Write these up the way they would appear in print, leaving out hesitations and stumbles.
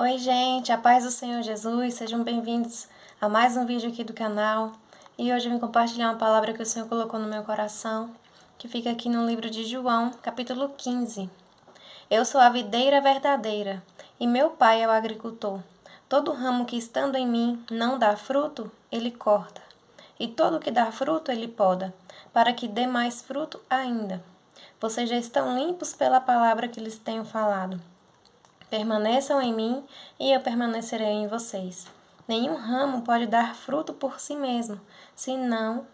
Oi, gente, a paz do Senhor Jesus, sejam bem-vindos a mais um vídeo aqui do canal. E hoje eu vim compartilhar uma palavra que o Senhor colocou no meu coração, que fica aqui no livro de João, capítulo 15. Eu sou a videira verdadeira, e meu pai é o agricultor. Todo ramo que estando em mim não dá fruto, ele corta. E todo que dá fruto, ele poda, para que dê mais fruto ainda. Vocês já estão limpos pela palavra que lhes tenho falado. Permaneçam em mim e eu permanecerei em vocês. Nenhum ramo pode dar fruto por si mesmo, se não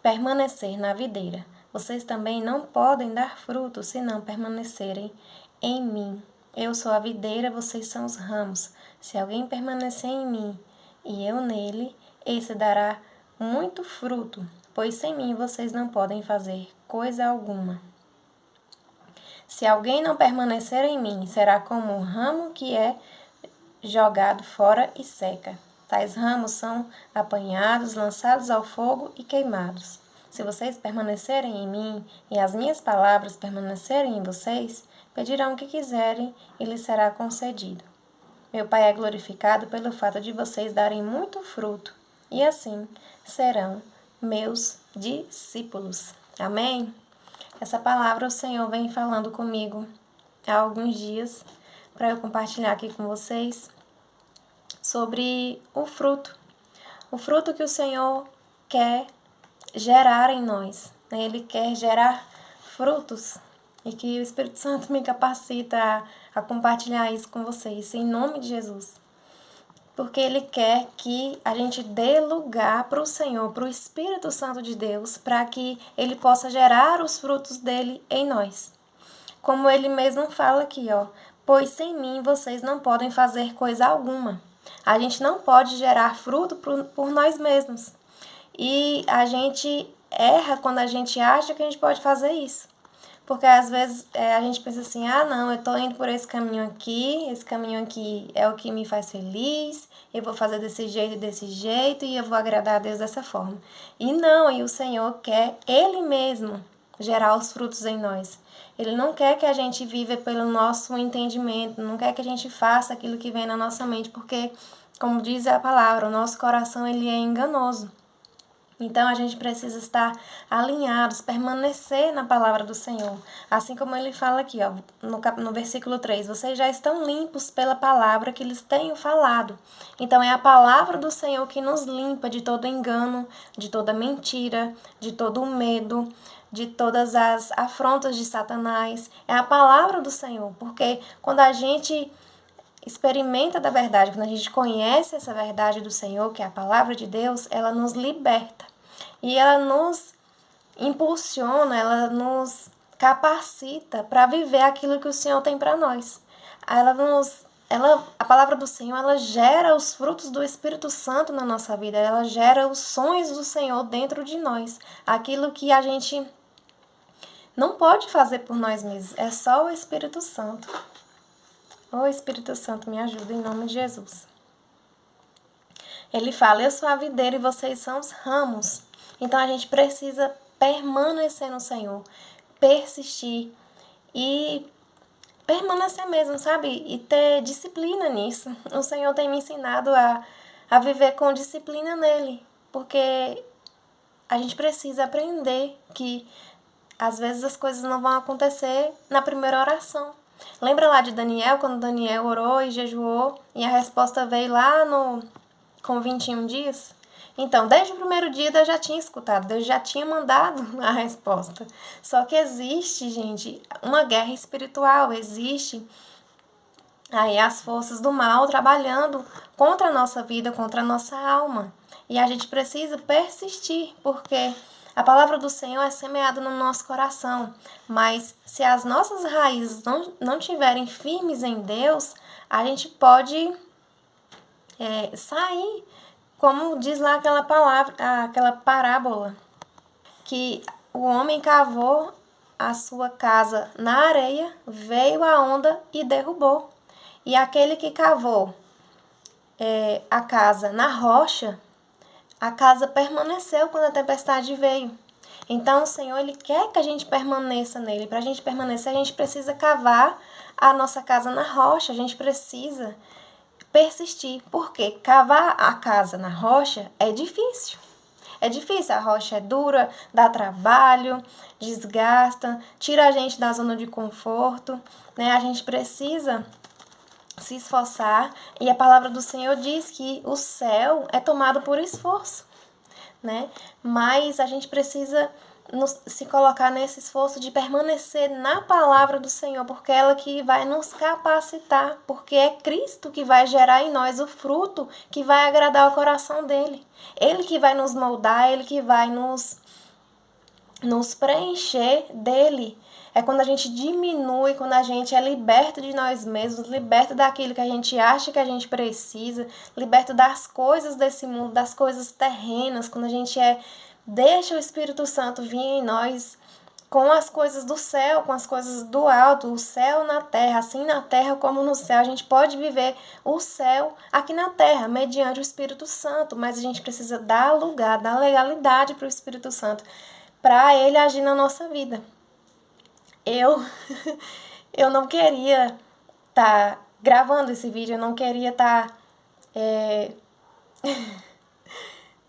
permanecer na videira. Vocês também não podem dar fruto se não permanecerem em mim. Eu sou a videira, vocês são os ramos. Se alguém permanecer em mim e eu nele, esse dará muito fruto, pois sem mim vocês não podem fazer coisa alguma. Se alguém não permanecer em mim, será como um ramo que é jogado fora e seca. Tais ramos são apanhados, lançados ao fogo e queimados. Se vocês permanecerem em mim e as minhas palavras permanecerem em vocês, pedirão o que quiserem e lhes será concedido. Meu Pai é glorificado pelo fato de vocês darem muito fruto, e assim serão meus discípulos. Amém? Essa palavra o Senhor vem falando comigo há alguns dias para eu compartilhar aqui com vocês sobre o fruto. O fruto que o Senhor quer gerar em nós. Ele quer gerar frutos e que o Espírito Santo me capacita a compartilhar isso com vocês, em nome de Jesus. Porque Ele quer que a gente dê lugar para o Senhor, para o Espírito Santo de Deus, para que Ele possa gerar os frutos dele em nós. Como Ele mesmo fala aqui, pois sem mim vocês não podem fazer coisa alguma. A gente não pode gerar fruto por nós mesmos. E a gente erra quando a gente acha que a gente pode fazer isso. Porque às vezes a gente pensa assim, não, eu tô indo por esse caminho aqui é o que me faz feliz, eu vou fazer desse jeito e eu vou agradar a Deus dessa forma. E não, e o Senhor quer Ele mesmo gerar os frutos em nós. Ele não quer que a gente viva pelo nosso entendimento, não quer que a gente faça aquilo que vem na nossa mente, porque, como diz a palavra, o nosso coração ele é enganoso. Então, a gente precisa estar alinhados, permanecer na palavra do Senhor. Assim como ele fala aqui, no versículo 3, vocês já estão limpos pela palavra que lhes tenho falado. Então, é a palavra do Senhor que nos limpa de todo engano, de toda mentira, de todo medo, de todas as afrontas de Satanás. É a palavra do Senhor, porque quando a gente experimenta da verdade, quando a gente conhece essa verdade do Senhor, que é a palavra de Deus, ela nos liberta. E ela nos impulsiona, ela nos capacita para viver aquilo que o Senhor tem para nós. A palavra do Senhor, ela gera os frutos do Espírito Santo na nossa vida, ela gera os sonhos do Senhor dentro de nós. Aquilo que a gente não pode fazer por nós mesmos, é só o Espírito Santo. Ô Espírito Santo, me ajuda em nome de Jesus. Ele fala, eu sou a videira e vocês são os ramos. Então a gente precisa permanecer no Senhor, persistir e permanecer mesmo, sabe? E ter disciplina nisso. O Senhor tem me ensinado a viver com disciplina nele, porque a gente precisa aprender que às vezes as coisas não vão acontecer na primeira oração. Lembra lá de Daniel, quando Daniel orou e jejuou e a resposta veio lá com 21 dias? Então, desde o primeiro dia Deus já tinha escutado, Deus já tinha mandado a resposta. Só que existe, gente, uma guerra espiritual, existe aí as forças do mal trabalhando contra a nossa vida, contra a nossa alma. E a gente precisa persistir, porque a palavra do Senhor é semeada no nosso coração. Mas se as nossas raízes não estiverem firmes em Deus, a gente pode sair, como diz lá aquela parábola, que o homem cavou a sua casa na areia, veio a onda e derrubou. E aquele que cavou a casa na rocha, a casa permaneceu quando a tempestade veio. Então, o Senhor, Ele quer que a gente permaneça nele. Para a gente permanecer, a gente precisa cavar a nossa casa na rocha. A gente precisa persistir. Porque cavar a casa na rocha é difícil. É difícil, a rocha é dura, dá trabalho, desgasta, tira a gente da zona de conforto, né? A gente precisa se esforçar e a palavra do Senhor diz que o céu é tomado por esforço, né? Mas a gente precisa se colocar nesse esforço de permanecer na palavra do Senhor, porque é ela que vai nos capacitar, porque é Cristo que vai gerar em nós o fruto que vai agradar o coração dele. Ele que vai nos moldar, ele que vai nos preencher dele. É quando a gente diminui, quando a gente é liberto de nós mesmos, liberto daquilo que a gente acha que a gente precisa, liberto das coisas desse mundo, das coisas terrenas, quando a gente deixa o Espírito Santo vir em nós com as coisas do céu, com as coisas do alto, o céu na terra, assim na terra como no céu. A gente pode viver o céu aqui na terra, mediante o Espírito Santo, mas a gente precisa dar lugar, dar legalidade para o Espírito Santo, para ele agir na nossa vida. Eu não queria estar gravando esse vídeo, eu não queria estar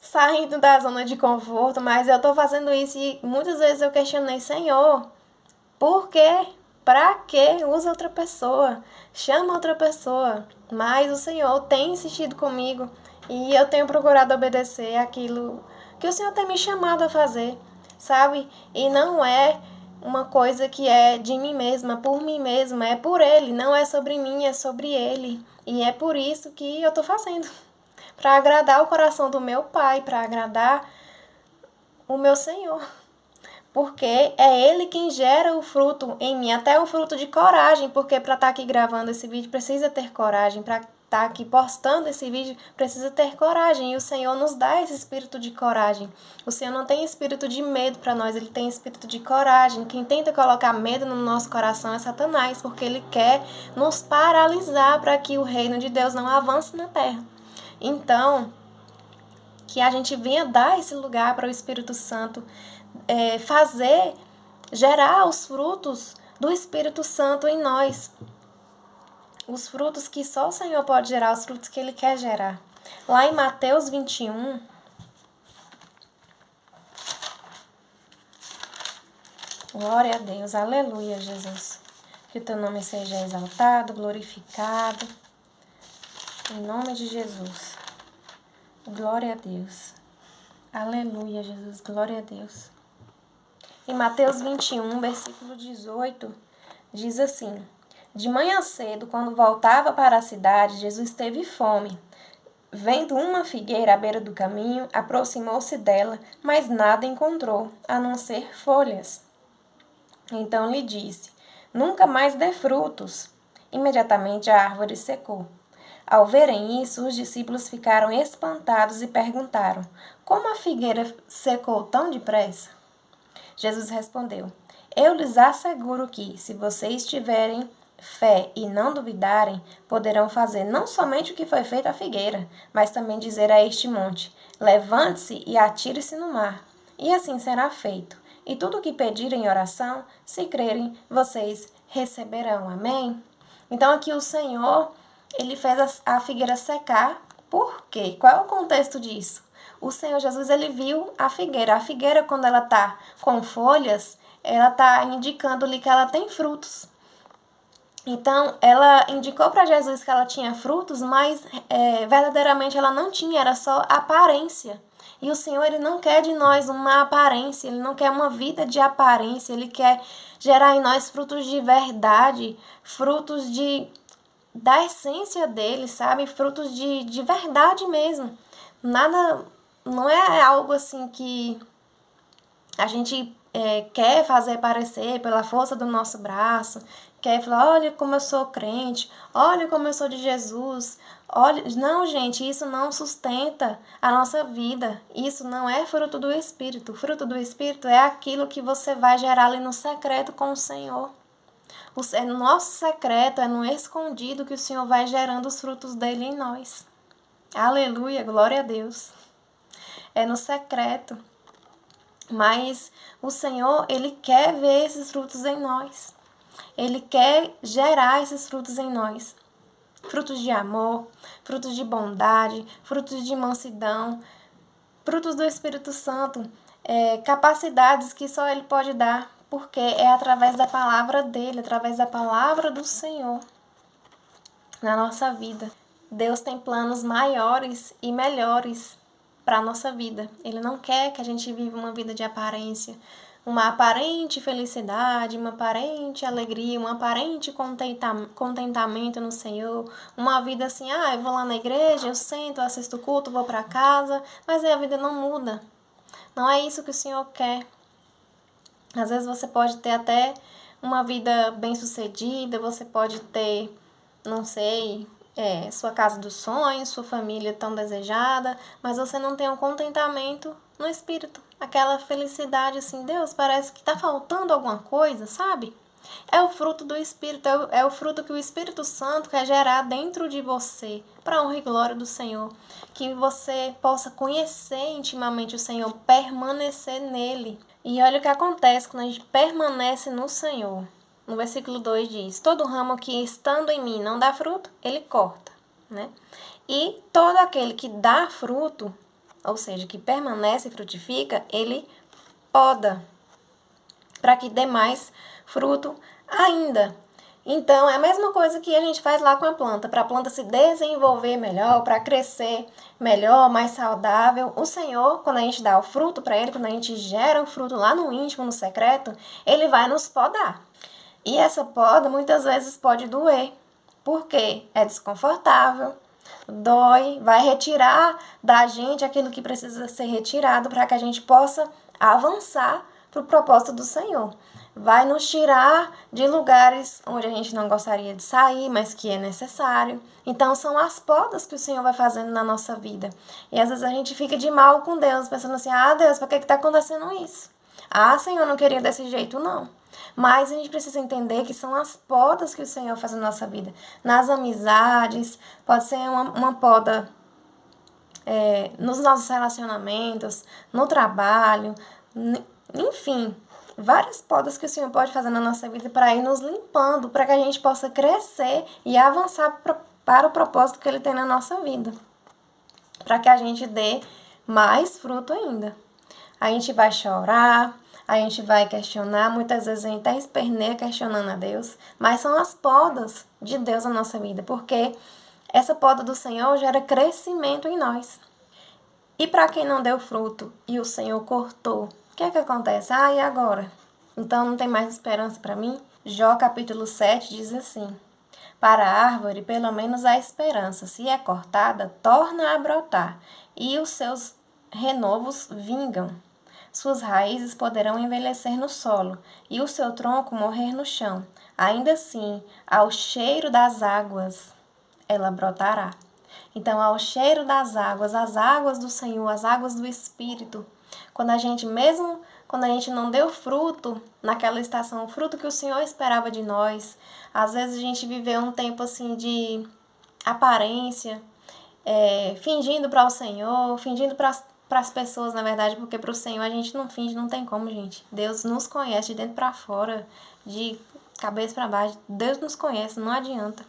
saindo da zona de conforto, mas eu tô fazendo isso e muitas vezes eu questionei, Senhor, por quê? Pra quê? Usa outra pessoa, chama outra pessoa. Mas o Senhor tem insistido comigo e eu tenho procurado obedecer aquilo que o Senhor tem me chamado a fazer, sabe? E não é uma coisa que é de mim mesma, por mim mesma, é por Ele, não é sobre mim, é sobre Ele. E é por isso que eu tô fazendo. Para agradar o coração do meu Pai, para agradar o meu Senhor. Porque é Ele quem gera o fruto em mim, até o fruto de coragem, porque para estar aqui gravando esse vídeo precisa ter coragem, para estar aqui postando esse vídeo precisa ter coragem, e o Senhor nos dá esse espírito de coragem. O Senhor não tem espírito de medo para nós, Ele tem espírito de coragem. Quem tenta colocar medo no nosso coração é Satanás, porque ele quer nos paralisar para que o reino de Deus não avance na terra. Então, que a gente venha dar esse lugar para o Espírito Santo gerar os frutos do Espírito Santo em nós. Os frutos que só o Senhor pode gerar, os frutos que Ele quer gerar. Lá em Mateus 21, glória a Deus, aleluia, Jesus. Que o Teu nome seja exaltado, glorificado, em nome de Jesus. Glória a Deus. Aleluia, Jesus. Glória a Deus. Em Mateus 21, versículo 18, diz assim: De manhã cedo, quando voltava para a cidade, Jesus teve fome. Vendo uma figueira à beira do caminho, aproximou-se dela, mas nada encontrou, a não ser folhas. Então lhe disse: Nunca mais dê frutos. Imediatamente a árvore secou. Ao verem isso, os discípulos ficaram espantados e perguntaram: Como a figueira secou tão depressa? Jesus respondeu: Eu lhes asseguro que, se vocês tiverem fé e não duvidarem, poderão fazer não somente o que foi feito à figueira, mas também dizer a este monte: Levante-se e atire-se no mar. E assim será feito. E tudo o que pedirem em oração, se crerem, vocês receberão. Amém? Então aqui o Senhor, Ele fez a figueira secar. Por quê? Qual é o contexto disso? O Senhor Jesus, Ele viu a figueira. A figueira, quando ela está com folhas, ela está indicando-lhe que ela tem frutos. Então, ela indicou para Jesus que ela tinha frutos, mas verdadeiramente ela não tinha, era só aparência. E o Senhor, Ele não quer de nós uma aparência, Ele não quer uma vida de aparência, Ele quer gerar em nós frutos de verdade, frutos da essência dele, sabe? Frutos de verdade mesmo. Nada, não é algo assim que a gente quer fazer parecer pela força do nosso braço, quer falar, olha como eu sou crente, olha como eu sou de Jesus. Olha, não, gente, isso não sustenta a nossa vida. Isso não é fruto do Espírito. O fruto do Espírito é aquilo que você vai gerar ali no secreto com o Senhor. É no nosso secreto, é no escondido que o Senhor vai gerando os frutos dele em nós. Aleluia, glória a Deus. É no secreto. Mas o Senhor, Ele quer ver esses frutos em nós. Ele quer gerar esses frutos em nós. Frutos de amor, frutos de bondade, frutos de mansidão, frutos do Espírito Santo, capacidades que só Ele pode dar, porque é através da palavra dEle, através da palavra do Senhor na nossa vida. Deus tem planos maiores e melhores para a nossa vida. Ele não quer que a gente viva uma vida de aparência, uma aparente felicidade, uma aparente alegria, um aparente contentamento no Senhor, uma vida assim, eu vou lá na igreja, eu sento, eu assisto o culto, vou para casa, mas aí a vida não muda. Não é isso que o Senhor quer. Às vezes você pode ter até uma vida bem-sucedida, você pode ter, não sei, sua casa dos sonhos, sua família tão desejada, mas você não tem um contentamento no espírito. Aquela felicidade assim, Deus, parece que tá faltando alguma coisa, sabe? É o fruto do Espírito, é o fruto que o Espírito Santo quer gerar dentro de você, para a honra e glória do Senhor. Que você possa conhecer intimamente o Senhor, permanecer nele. E olha o que acontece quando a gente permanece no Senhor. No versículo 2 diz, todo ramo que estando em mim não dá fruto, ele corta, né? E todo aquele que dá fruto, ou seja, que permanece e frutifica, ele poda, para que dê mais fruto ainda. Então, é a mesma coisa que a gente faz lá com a planta, para a planta se desenvolver melhor, para crescer melhor, mais saudável. O Senhor, quando a gente dá o fruto para Ele, quando a gente gera o fruto lá no íntimo, no secreto, Ele vai nos podar. E essa poda muitas vezes pode doer, porque é desconfortável, dói, vai retirar da gente aquilo que precisa ser retirado para que a gente possa avançar para o propósito do Senhor. Vai nos tirar de lugares onde a gente não gostaria de sair, mas que é necessário. Então, são as podas que o Senhor vai fazendo na nossa vida. E às vezes a gente fica de mal com Deus, pensando assim, Deus, por que está acontecendo isso? Senhor, não queria desse jeito, não. Mas a gente precisa entender que são as podas que o Senhor faz na nossa vida. Nas amizades, pode ser uma poda nos nossos relacionamentos, no trabalho, enfim, várias podas que o Senhor pode fazer na nossa vida para ir nos limpando, para que a gente possa crescer e avançar para o propósito que Ele tem na nossa vida. Para que a gente dê mais fruto ainda. A gente vai chorar, a gente vai questionar, muitas vezes a gente até esperneia questionando a Deus, mas são as podas de Deus na nossa vida, porque essa poda do Senhor gera crescimento em nós. E para quem não deu fruto e o Senhor cortou, o que é que acontece? E agora? Então não tem mais esperança para mim? Jó capítulo 7 diz assim, para a árvore pelo menos há esperança, se é cortada, torna a brotar, e os seus renovos vingam. Suas raízes poderão envelhecer no solo, e o seu tronco morrer no chão. Ainda assim, ao cheiro das águas, ela brotará. Então, ao cheiro das águas, as águas do Senhor, as águas do Espírito, quando a gente não deu fruto naquela estação, o fruto que o Senhor esperava de nós, às vezes a gente viveu um tempo assim de aparência, fingindo para o Senhor, fingindo para as pessoas, na verdade, porque para o Senhor a gente não finge, não tem como, gente. Deus nos conhece de dentro para fora, de cabeça para baixo. Deus nos conhece, não adianta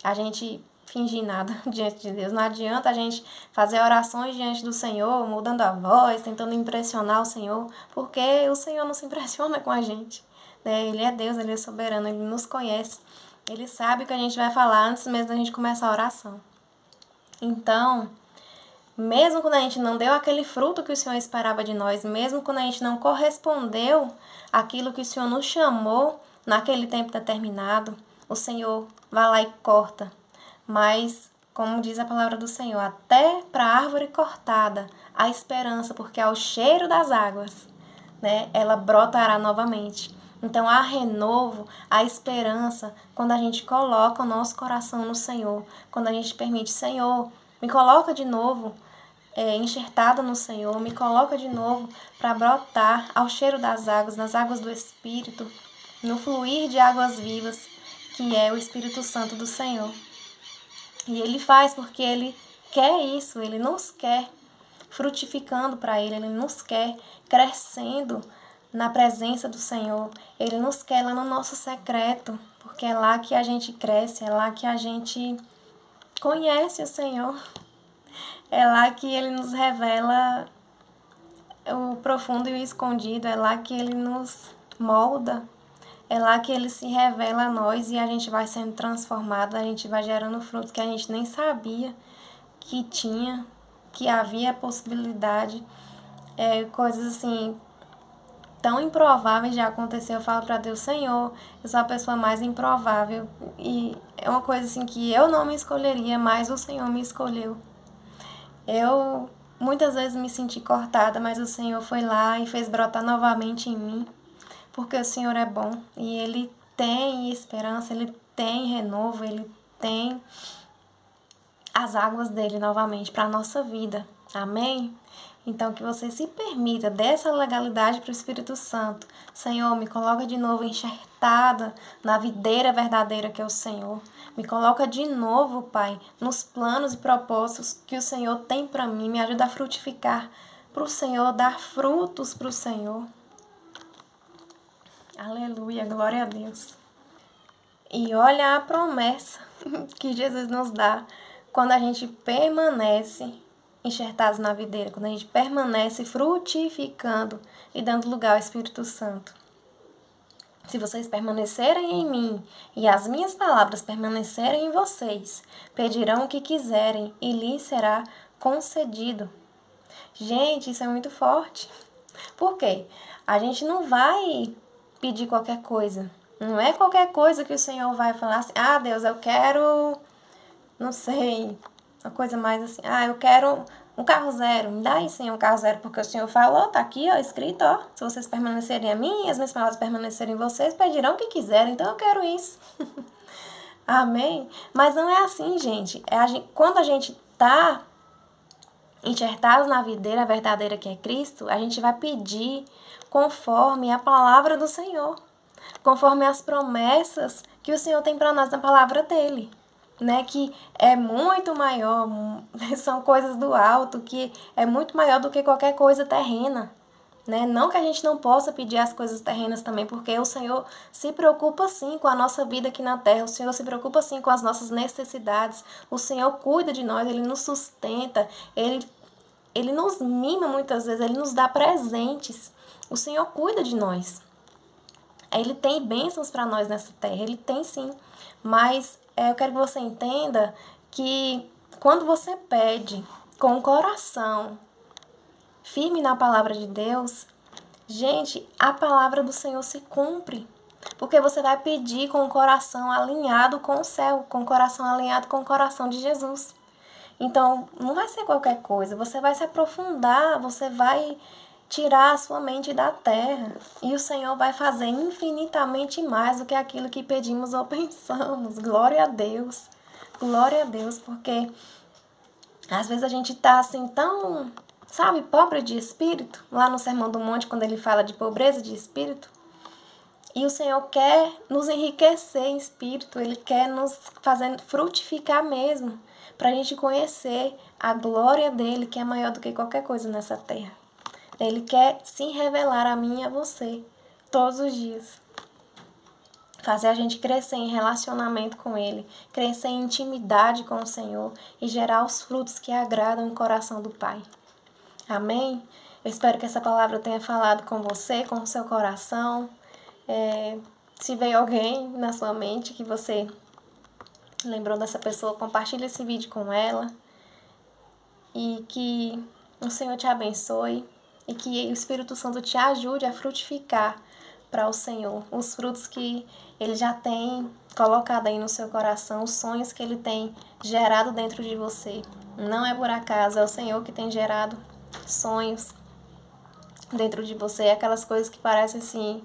a gente fingir nada diante de Deus. Não adianta a gente fazer orações diante do Senhor, mudando a voz, tentando impressionar o Senhor, porque o Senhor não se impressiona com a gente, né? Ele é Deus, Ele é soberano, Ele nos conhece. Ele sabe o que a gente vai falar antes mesmo da gente começar a oração. Então, mesmo quando a gente não deu aquele fruto que o Senhor esperava de nós, mesmo quando a gente não correspondeu àquilo que o Senhor nos chamou naquele tempo determinado, o Senhor vai lá e corta. Mas, como diz a palavra do Senhor, até para a árvore cortada há esperança, porque ao cheiro das águas, né, ela brotará novamente. Então, há renovo, há esperança quando a gente coloca o nosso coração no Senhor, quando a gente permite, Senhor, me coloca de novo enxertada no Senhor, me coloca de novo para brotar ao cheiro das águas, nas águas do Espírito, no fluir de águas vivas, que é o Espírito Santo do Senhor. E Ele faz porque Ele quer isso, Ele nos quer frutificando para Ele nos quer crescendo na presença do Senhor. Ele nos quer lá no nosso secreto, porque é lá que a gente cresce, é lá que a gente conhece o Senhor. É lá que Ele nos revela o profundo e o escondido, é lá que Ele nos molda, é lá que Ele se revela a nós e a gente vai sendo transformado, a gente vai gerando frutos que a gente nem sabia que tinha, que havia a possibilidade, coisas assim tão improváveis já aconteceu. Eu falo para Deus: Senhor, eu sou a pessoa mais improvável e é uma coisa assim que eu não me escolheria, mas o Senhor me escolheu. Eu muitas vezes me senti cortada, mas o Senhor foi lá e fez brotar novamente em mim, porque o Senhor é bom e Ele tem esperança, Ele tem renovo, Ele tem as águas dele novamente para a nossa vida. Amém? Então, que você se permita dessa legalidade para o Espírito Santo. Senhor, me coloca de novo enxertada na videira verdadeira que é o Senhor. Me coloca de novo, Pai, nos planos e propósitos que o Senhor tem para mim. Me ajuda a frutificar para o Senhor, dar frutos para o Senhor. Aleluia, glória a Deus. E olha a promessa que Jesus nos dá quando a gente permanece enxertados na videira, quando a gente permanece frutificando e dando lugar ao Espírito Santo. Se vocês permanecerem em mim e as minhas palavras permanecerem em vocês, pedirão o que quiserem e lhes será concedido. Gente, isso é muito forte. Por quê? A gente não vai pedir qualquer coisa. Não é qualquer coisa que o Senhor vai falar assim: ah, Deus, eu quero, não sei, uma coisa mais assim: ah, eu quero um carro zero. Me dá aí, Senhor, um carro zero, porque o Senhor falou, tá aqui, ó, escrito, ó. Se vocês permanecerem a mim e as minhas palavras permanecerem em vocês, pedirão o que quiserem, então eu quero isso. Amém? Mas não é assim, gente. Quando a gente tá enxertados na videira verdadeira que é Cristo, a gente vai pedir conforme a palavra do Senhor, conforme as promessas que o Senhor tem para nós na palavra dele, né? Que é muito maior, são coisas do alto, que é muito maior do que qualquer coisa terrena, né? Não que a gente não possa pedir as coisas terrenas também, porque o Senhor se preocupa sim com a nossa vida aqui na terra, o Senhor se preocupa sim com as nossas necessidades, o Senhor cuida de nós, Ele nos sustenta, Ele nos mima muitas vezes, Ele nos dá presentes, o Senhor cuida de nós. Ele tem bênçãos para nós nessa terra, Ele tem sim, mas eu quero que você entenda que quando você pede com o coração firme na palavra de Deus, gente, a palavra do Senhor se cumpre, porque você vai pedir com o coração alinhado com o céu, com o coração alinhado com o coração de Jesus. Então, não vai ser qualquer coisa, você vai se aprofundar, você vai tirar a sua mente da terra e o Senhor vai fazer infinitamente mais do que aquilo que pedimos ou pensamos. Glória a Deus, porque às vezes a gente tá assim tão, sabe, pobre de espírito, lá no Sermão do Monte, quando ele fala de pobreza de espírito, e o Senhor quer nos enriquecer em espírito, Ele quer nos fazer frutificar mesmo, para a gente conhecer a glória dEle, que é maior do que qualquer coisa nessa terra. Ele quer se revelar a mim e a você, todos os dias. Fazer a gente crescer em relacionamento com Ele, crescer em intimidade com o Senhor e gerar os frutos que agradam o coração do Pai. Amém? Eu espero que essa palavra tenha falado com você, com o seu coração. Se veio alguém na sua mente que você lembrou dessa pessoa, compartilhe esse vídeo com ela. E que o Senhor te abençoe e que o Espírito Santo te ajude a frutificar para o Senhor os frutos que Ele já tem colocado aí no seu coração, os sonhos que Ele tem gerado dentro de você. Não é por acaso, é o Senhor que tem gerado sonhos dentro de você, aquelas coisas que parecem assim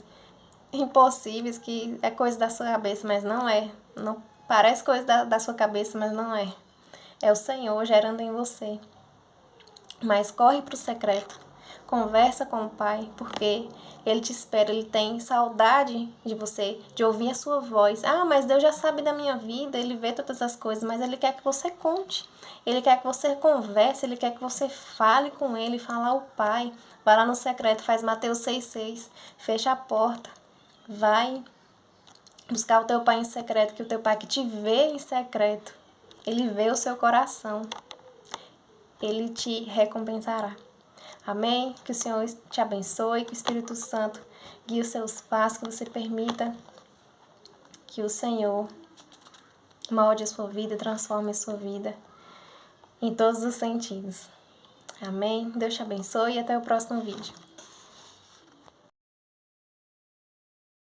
impossíveis, que é coisa da sua cabeça, mas não é. Não parece coisa da sua cabeça, mas não é. É o Senhor gerando em você. Mas corre para o secreto. Conversa com o Pai, porque Ele te espera, Ele tem saudade de você, de ouvir a sua voz. Ah, mas Deus já sabe da minha vida, Ele vê todas as coisas, mas Ele quer que você conte. Ele quer que você converse, Ele quer que você fale com Ele, fala ao Pai. Vai lá no secreto, faz Mateus 6,6, fecha a porta, vai buscar o teu Pai em secreto, que o teu Pai que te vê em secreto, Ele vê o seu coração, Ele te recompensará. Amém? Que o Senhor te abençoe, que o Espírito Santo guie os seus passos, que você permita que o Senhor molde a sua vida, transforme a sua vida em todos os sentidos. Amém? Deus te abençoe e até o próximo vídeo.